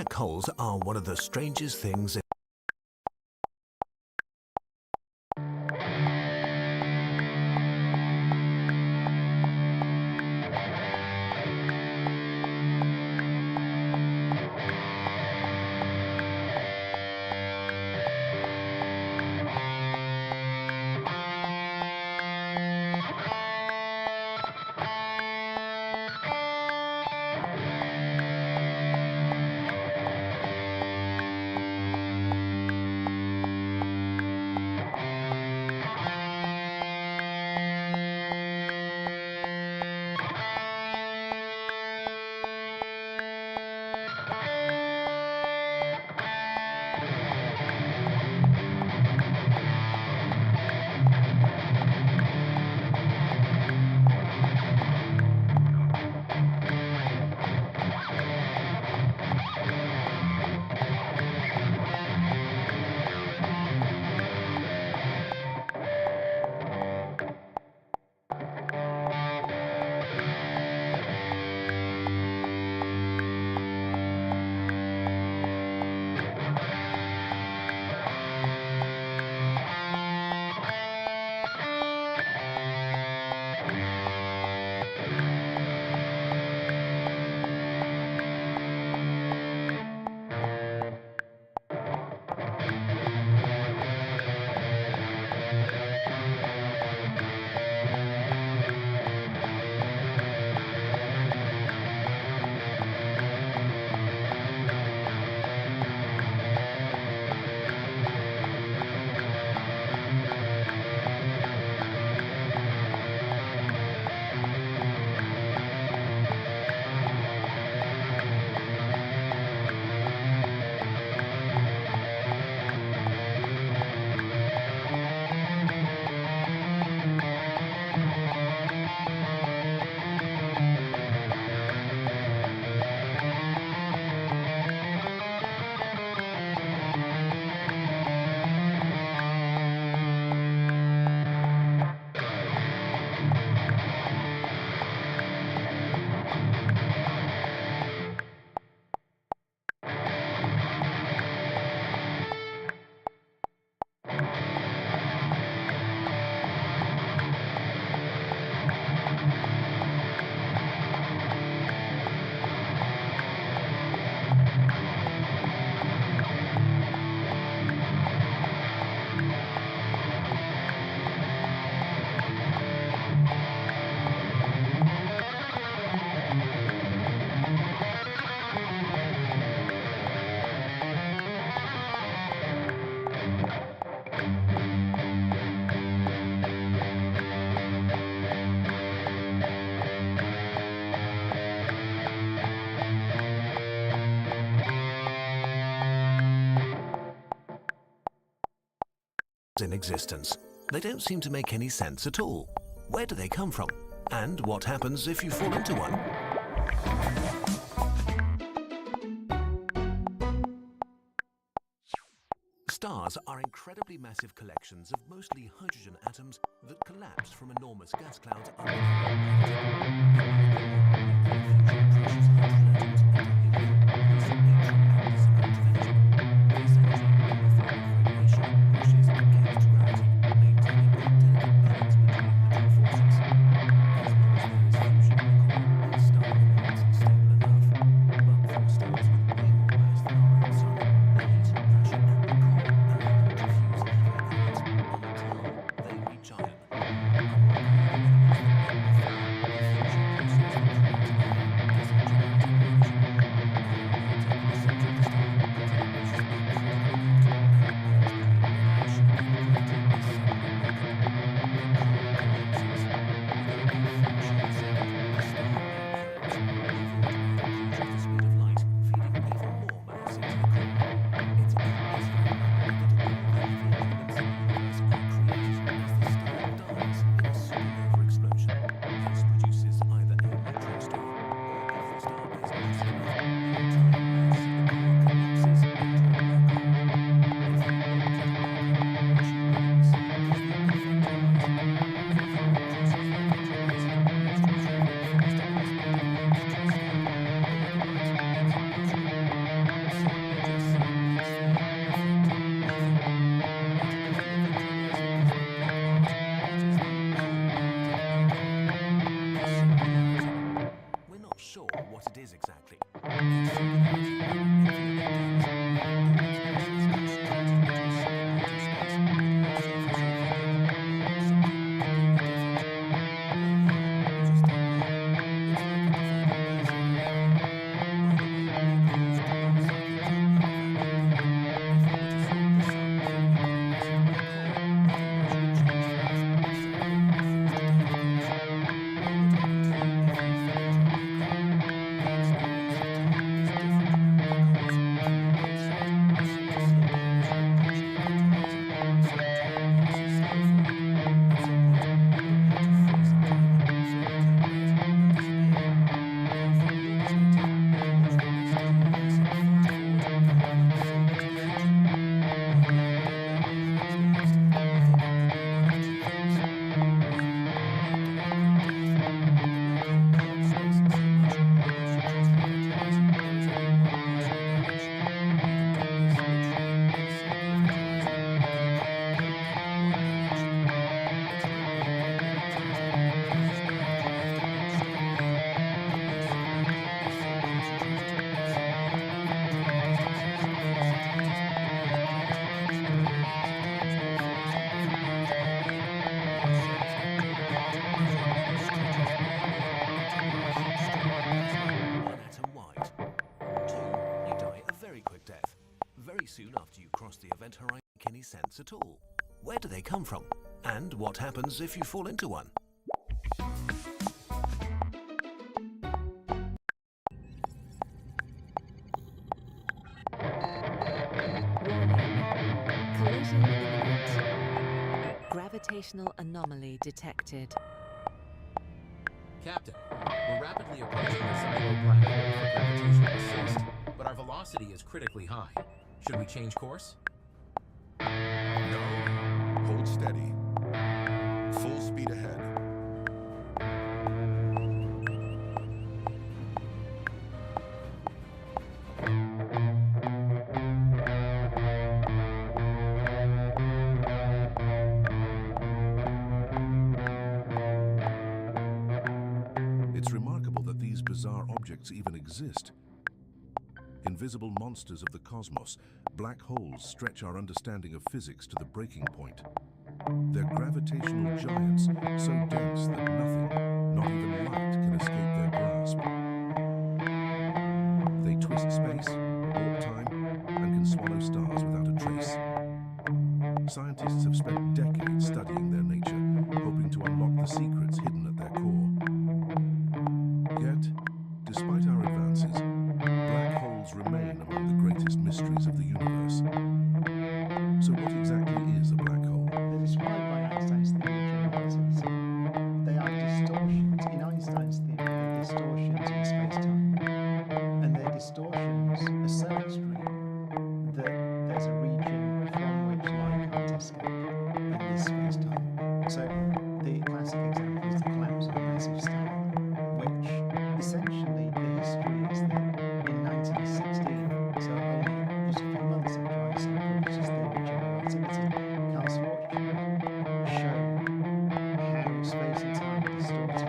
Black holes are one of the strangest things. In existence. They don't seem to make any sense at all. Where do they come from? And what happens if you fall into one? Stars are incredibly massive collections of mostly hydrogen atoms that collapse from enormous gas clouds under giant. very soon after you cross the event horizon make any sense at all? Where do they come from? And what happens if you fall into one? Collision imminent. Gravitational anomaly detected. Captain, we're rapidly approaching the silo black hole for gravitational assist, but our velocity is critically high. Should we change course? No. Hold steady. Full speed ahead. It's remarkable that these bizarre objects even exist. Invisible monsters of the cosmos, black holes stretch our understanding of physics to the breaking point. They're gravitational giants, so dense that nothing, not even light, can escape their grasp. They twist space, warp time, and can swallow stars without a trace. Scientists have spent decades studying their nature, hoping to unlock the secrets hidden at their core. Yet, despite our advances, black holes remain among the greatest mysteries of the universe. So what exactly is a black hole? They're described by Einstein's theory of general relativity. They are distortions. In Einstein's theory, they're distortions in space-time. And their distortions are so extreme that there's a region from which light can't escape in this space-time. So the classic example is the collapse of a massive star, which essentially the history is that in 1916, so only just a few months after Einstein published his theory of general relativity, Carl showed how space and time are distorted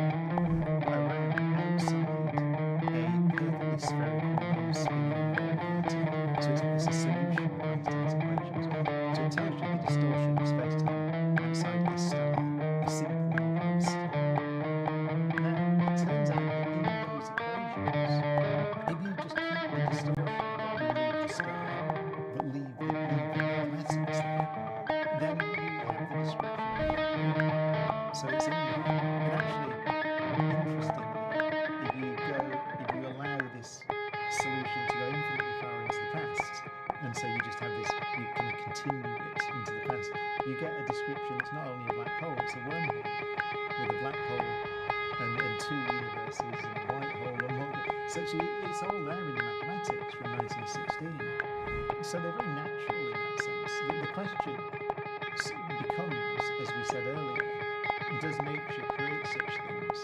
around outside a perfectly spherical non-spinning ball particle. So it's a solution of Einstein's equations. So it tells you the distortion of space-time outside a star, a simple model of a star. Now, it turns out that in those equations, if you just keep the distortion but remove the star, but leave the mathematics there, then you have the description of a black hole. So it's in there. And actually, interestingly, if you allow this solution to go infinitely far into the past, and so you just have this, you kind of continue it into the past, you get a description that's not only a black hole, it's a wormhole with a black hole and two universes and a white hole and what. So it's all there in the mathematics from 1916. So they're very natural in that sense. The question becomes, as we said earlier, does nature create such things,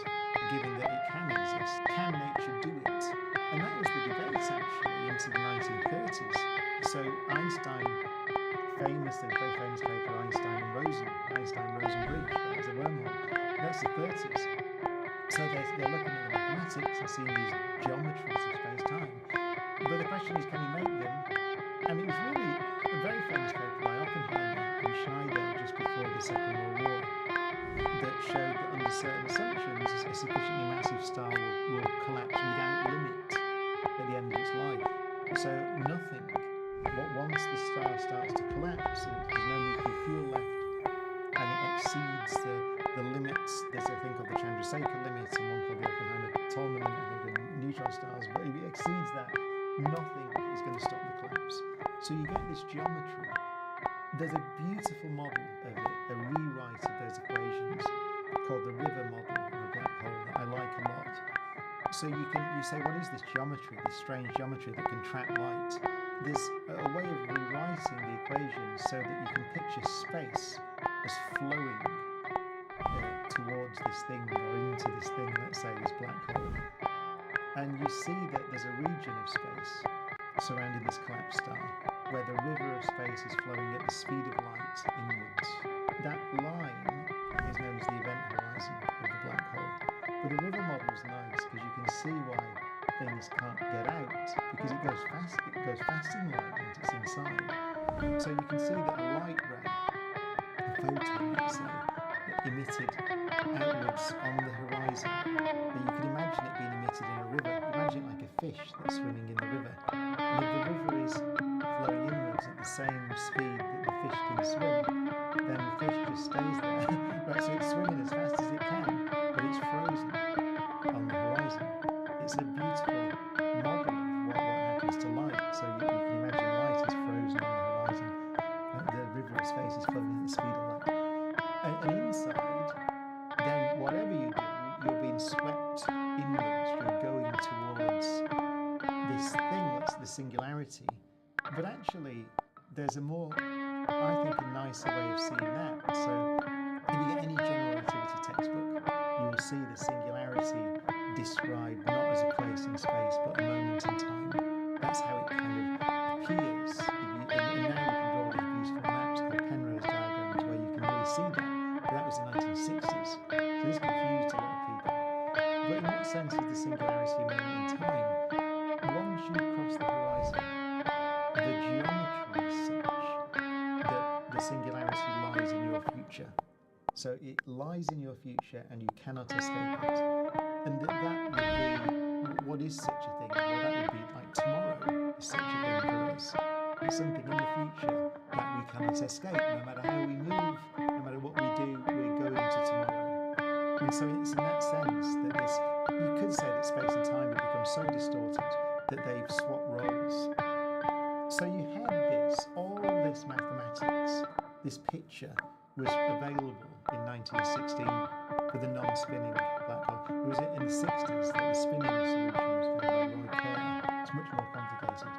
given that it can exist? Can nature do it? And that was the debate actually into the 1930s. So Einstein, very famous paper, Einstein-Rosen bridge, that was a wormhole. That's the 30s. So they're looking at the mathematics and seeing these geometries of space-time. But the question is, can you make them? And it was really a very famous paper by Oppenheimer and Schneider just before the Second World War that showed that under certain assumptions, a sufficiently massive star will collapse without limit at the end of its life. So nothing. Once the star starts to collapse and there's no nuclear fuel left, and it exceeds the limits. There's a thing called the Chandrasekhar limit and one called the Oppenheimer-Tolman limit, I think, in neutron stars. But if it exceeds that, nothing is going to stop the collapse. So you get this geometry. There's a beautiful model of it, a rewrite of those equations called the river model of a black hole that I like a lot. So you say, what is this geometry, this strange geometry that can trap light? There's a way of rewriting the equations so that you can picture space as flowing towards this thing or into this thing, let's say this black hole. And you see that there's a region of space surrounding this collapsed star where the river of space is flowing at the speed of light inwards. That line is known as the event horizon of the black hole. But the river model is nice because you can see why things can't get out, because it goes fast in light once it's inside. So you can see that a light ray, a photon, let's say, emitted outwards on the horizon. But you can imagine it being emitted in a river. Imagine it like a fish that's swimming in the river. And if the river is flowing inwards same speed that the fish can swim, then the fish just stays there. Right, so it's swimming as fast as it can, but it's frozen on the horizon. It's a beautiful model of what happens to light. So you can imagine light is frozen on the horizon. The river of space is flowing at the speed of light. And inside, then whatever you do, you're being swept inwards. You're going towards this thing that's the singularity. But actually, there's a more, I think, a nicer way of seeing that. So if you get any general relativity textbook, you will see the singularity described not as a place in space, but a moment in time. That's how it kind of appears. And now we can draw these beautiful maps called Penrose diagrams where you can really see that. But that was the 1960s. So this confused a lot of people. But in what sense is the singularity a moment in time? Once you cross the horizon, the geometry is such that the singularity lies in your future. So it lies in your future and you cannot escape it. And that would be, what is such a thing? Well, that would be like tomorrow is such a thing for us. It's something in the future that we cannot escape. No matter how we move, no matter what we do, we're going to tomorrow. And so it's in that sense that this, you could say that space and time have become so distorted that they've swapped roles. So you had all this mathematics, this picture was available in 1916 for the non-spinning black hole. It was in the 60s that the spinning solution was found by Roy Kerr. It's much more complicated.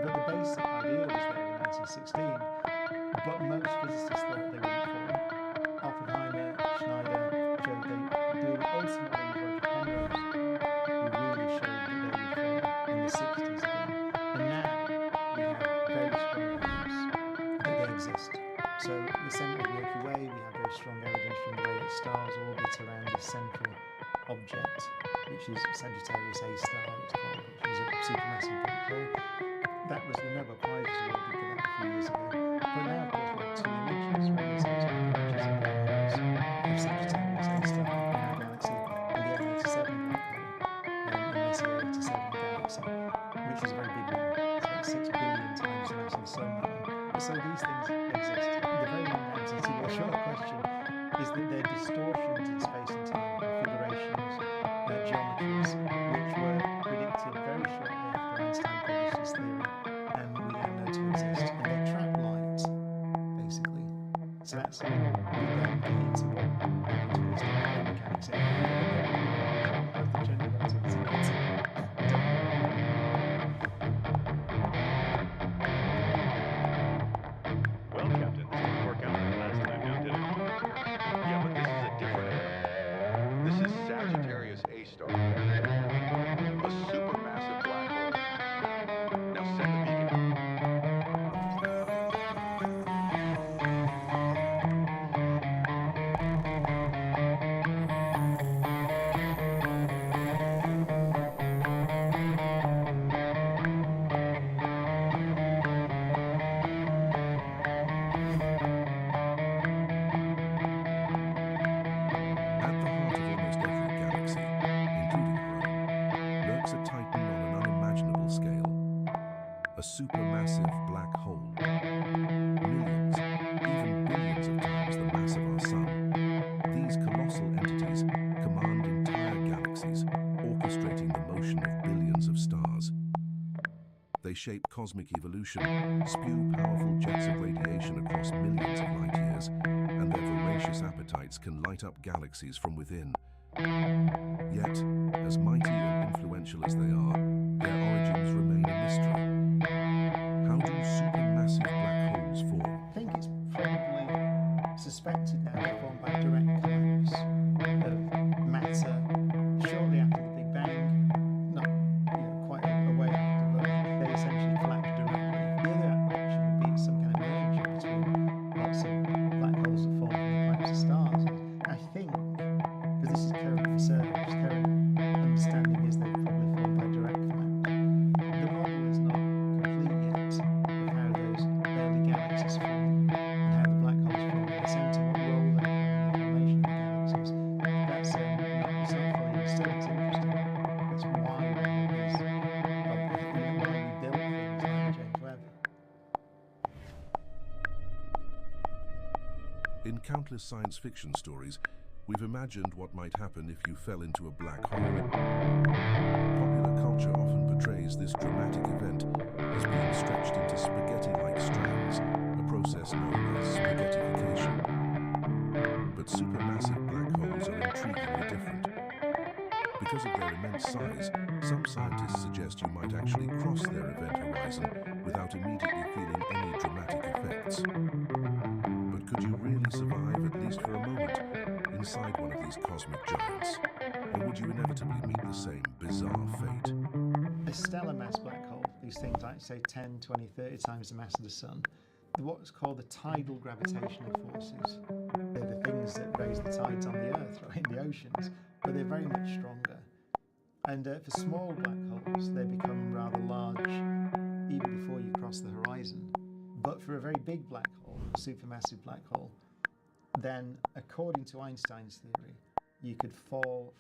But the basic idea was there in 1916, but most physicists thought they wouldn't form. Oppenheimer, Schneider showed they do. Ultimately, Roger Penrose, who really showed that they would form in the 60s again. And now we have very strong evidence that they exist. So the centre of the Milky Way, we have very strong evidence from the way that stars orbit around this central object, which is Sagittarius A star, it's called, which is a supermassive black hole. That was the Nobel Prize was awarded for that a few years ago. But now, of course, we have two images, radioseismic images of black holes of Sagittarius A star in our galaxy, and the M87 black hole, and Messier 87 galaxy, which is a very big one. It's about 6 billion times the mass of the sun. So these things exist. The very long answer to your short question is that they're distortions in space and time, configurations, geometries, which were predicted very shortly after Einstein published his theory, and we now know to exist. And they trap light, basically. So that's we then get into what relativistic mechanics are. Both the general relativity and Well, Captain, this didn't work out last time now, did it? Yeah, but this is a different era. This is Sagittarius A star, a supermassive black hole. Now send the beacon out. A supermassive black hole. Millions, even billions of times the mass of our sun. These colossal entities command entire galaxies, orchestrating the motion of billions of stars. They shape cosmic evolution, spew powerful jets of radiation across millions of light years, and their voracious appetites can light up galaxies from within. Yet, as mighty and influential as they are, their origins remain a mystery. How do supermassive black holes form? I think it's probably suspected now they're formed by direct collapse of matter shortly after the Big Bang. Not quite a way after, but they essentially collapse directly. The other option would be some kind of merger between lots of black holes that form from the collapse of stars. I think, because this is current research, current understanding is they're probably formed by direct collapse. The model is not complete yet of how those In countless science fiction stories, we've imagined what might happen if you fell into a black hole. Popular culture often portrays this dramatic event as being stretched into spaghetti-like strands, a process known as spaghettification. But supermassive black holes are intriguingly different. Because of their immense size, some scientists suggest you might actually cross their event horizon without immediately feeling any dramatic effects. But could you really survive, at least for a moment, inside one of these cosmic giants? Or would you inevitably meet the same bizarre fate? A stellar mass black hole, these things like, say, 10, 20, 30 times the mass of the Sun, what's called the tidal gravitational forces. They're the things that raise the tides on the Earth, right, in the oceans, but they're very much stronger. And for small black holes, they become rather large even before you cross the horizon. But for a very big black hole, a supermassive black hole, then according to Einstein's theory, you could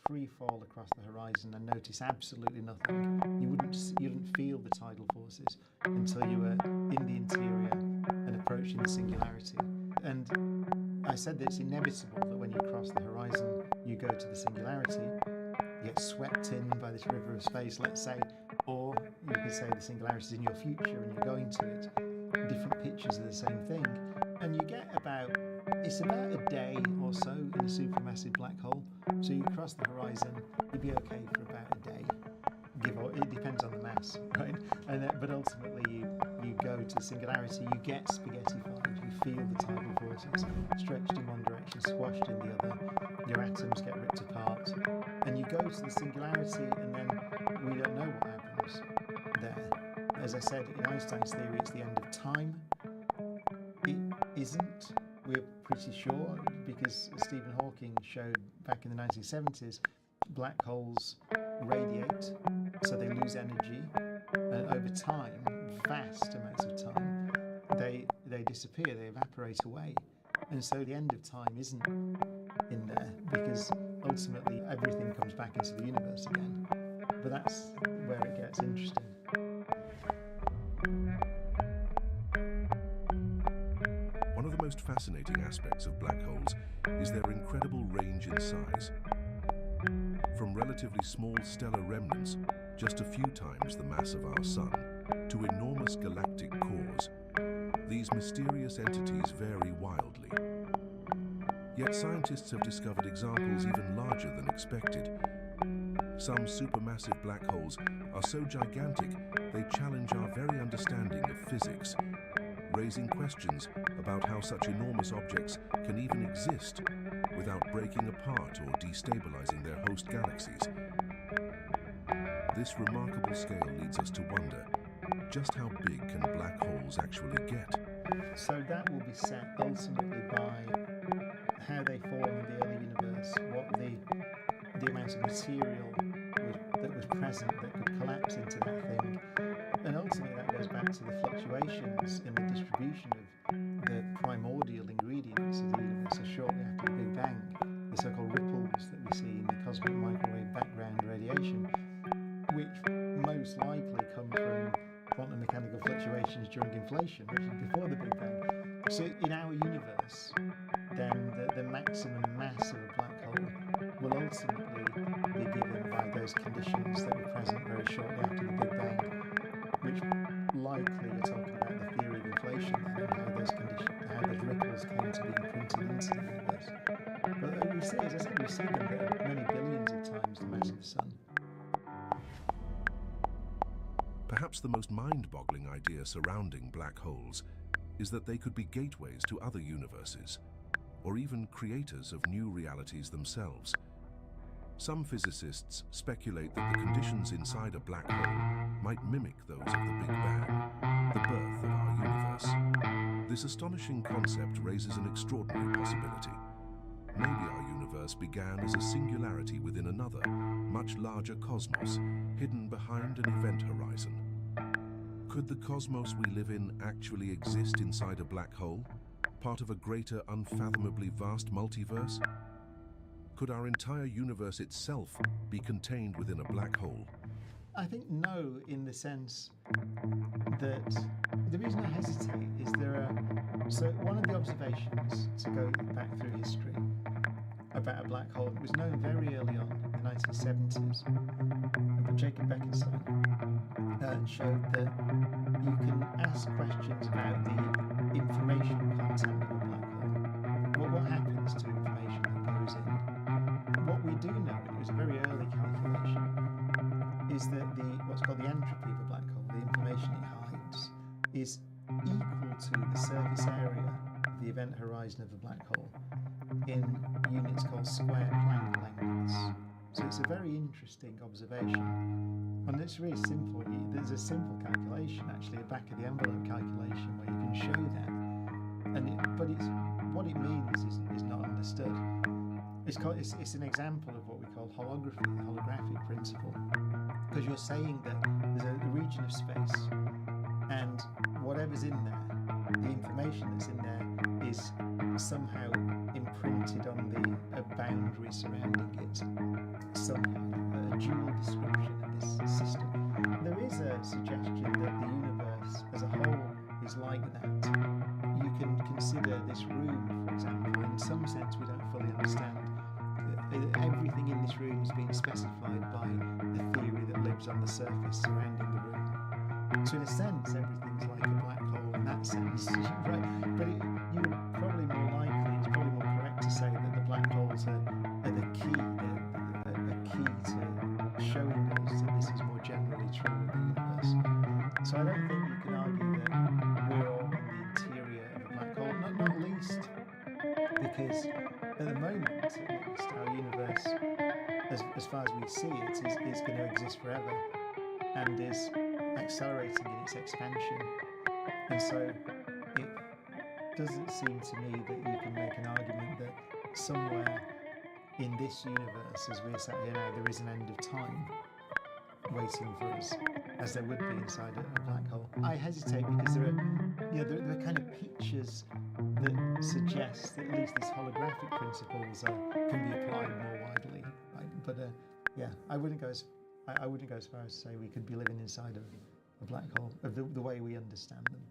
free fall across the horizon and notice absolutely nothing. You wouldn't feel the tidal forces until you were in the interior and approaching the singularity. And I said that it's inevitable that when you cross the horizon, you go to the singularity, you get swept in by this river of space, let's say, or you could say the singularity is in your future and you're going to it. Different pictures of the same thing, and you get it's about a day or so in a supermassive black hole. So you cross the horizon, you'd be okay for about a day. It depends on the mass, right? But ultimately you go to the singularity, you get spaghettified, you feel the tidal forces, stretched in one direction, squashed in the other, your atoms get ripped apart, and you go to the singularity, and then we don't know what happens there. As I said, in Einstein's theory, it's the end of time. It isn't. We're pretty sure, because Stephen Hawking showed back in the 1970s, black holes radiate, so they lose energy, and over time, vast amounts of time, they disappear, they evaporate away. And so the end of time isn't in there, because ultimately everything comes back into the universe again. But that's where it gets interesting. One of the most fascinating aspects of black holes is their incredible range in size. From relatively small stellar remnants, just a few times the mass of our Sun, to enormous galactic cores, these mysterious entities vary wildly. Yet scientists have discovered examples even larger than expected. Some supermassive black holes are so gigantic they challenge our very understanding of physics, raising questions about how such enormous objects can even exist without breaking apart or destabilizing their host galaxies. This remarkable scale leads us to wonder, just how big can black holes actually get? So that will be set ultimately by how they form in the early universe, what the amount of material that was present that could collapse into that thing. And ultimately that goes back to the fluctuations in the distribution of the primordial ingredients of the universe. So shortly after the Big Bang, the so-called ripples that we see in the cosmic microwave background radiation, which most likely come from quantum mechanical fluctuations during inflation, which is before the Big Bang. So in our universe, then the maximum mass of a black hole will ultimately be given by those conditions that were present very shortly after the Big Bang, which likely we're talking about the theory of inflation then, and how those ripples came to be imprinted into the universe. But we see, as I said, we see them that are many billions of times the mass of the Sun. Perhaps the most mind-boggling idea surrounding black holes is that they could be gateways to other universes, or even creators of new realities themselves. Some physicists speculate that the conditions inside a black hole might mimic those of the Big Bang, the birth of our universe. This astonishing concept raises an extraordinary possibility. Maybe our universe began as a singularity within another, much larger cosmos, hidden behind an event horizon. Could the cosmos we live in actually exist inside a black hole, part of a greater, unfathomably vast multiverse? Could our entire universe itself be contained within a black hole? I think no, in the sense that the reason I hesitate is so one of the observations, to go back through history, about a black hole that was known very early on in the 1970s, but Jacob Bekenstein showed that you can ask questions about the information content of a black hole. What happens to information that goes in? What we do know, and it was a very early calculation, is that what's called the entropy of a black hole, the information it hides, is equal to the surface area of the event horizon of a black hole in units called square Planck lengths. So it's a very interesting observation. And it's really simple. There's a simple calculation, actually, a back of the envelope calculation, where you can show that. But what it means is not understood. It's an example of what we call holography, the holographic principle, because you're saying that there's a region of space, and whatever's in there, the information that's in there, is somehow imprinted on a boundary surrounding it. Somehow, a dual description of this system. There is a suggestion that the universe as a whole is like that. You can consider this room, for example. In some sense, we don't fully understand. Everything in this room is being specified by the theory that lives on the surface surrounding the room. So in a sense, everything's like a black hole in that sense, right? But it's probably more correct to say that the black holes are the key, the key to showing us that this is more generally true of the universe. So I don't think you can argue that we're all in the interior of a black hole, not least because at the moment, at least, our universe, as far as we see it, is going to exist forever and is accelerating in its expansion. And so it doesn't seem to me that you can make an argument that somewhere in this universe, as we're sat here now, there is an end of time waiting for us, as there would be inside a black hole. I hesitate because there are kind of pictures that suggest that at least these holographic principles can be applied more widely. Right? But I wouldn't go as far as to say we could be living inside of a black hole of the way we understand them.